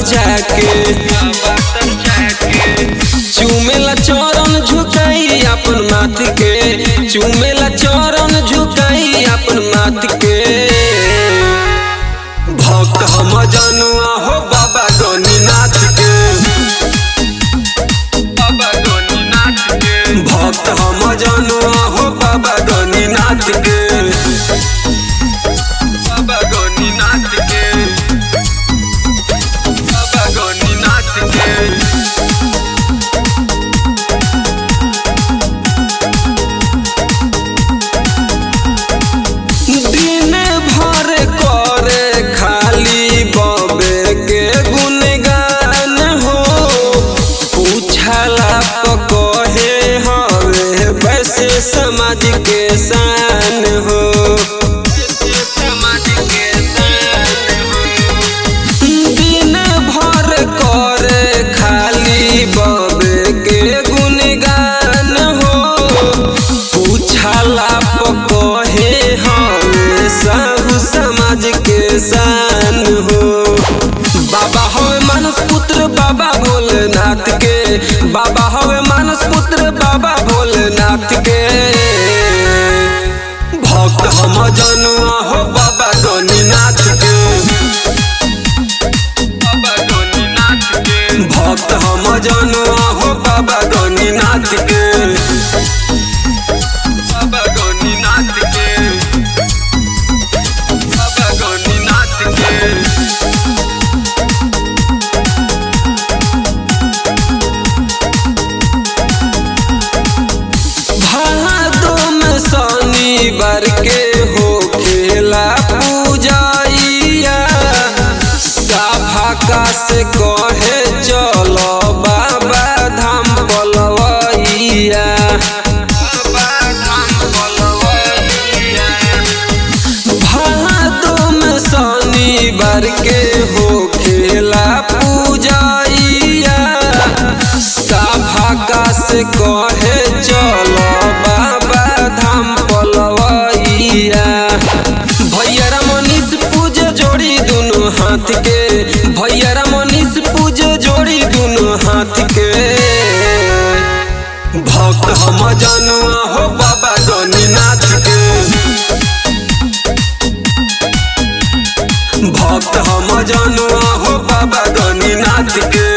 जाके चूमेला चरण झुकाई अपन माथ के, चूमेला चरण झुकाई अपन माथ के। भक्त हम जनुआ हो बाबा गणिनाथ के, बाबा गणिनाथ के। भक्त हम जनुआ हो बाबा गणिनाथ के, बाबा गणिनाथ के, बाबा गणिनाथ के। समाज के शान हो, समाज के शान हो। दिन भर करे खाली बाबे के गुणगान हो, पूछला पकहे हमें साहू समाज के शान हो। बाबा हवे मानस पुत्र बाबा भोलेनाथ के, बाबा हवे मानस पुत्र बाबा भोलेनाथ के। भक्त हम जनुआ हो बाबा गणिनाथ के, बाबा गणिनाथ के। भक्त हम जनुआ हो बाबा गणिनाथ के, बाबा गणिनाथ के, बाबा गणिनाथ के। शनिवार के हो खेला पूजाइया, साफा से कहे चलो बाबा धाम पलवैया, बाबा धाम पलवैया। भादो में शनिवार के हो खेला पूजाइया, साफा से कहे चलो बाबा धाम पलवैया। भैया मनीष पूज जोड़ी दोनों हाथ के, भैया मनीष पूज जोड़ी दोनों हाथ के। भक्त हम जनुआ हो बाबा गणिनाथ के, भक्त हम जनुआ हो बाबा गणिनाथ के।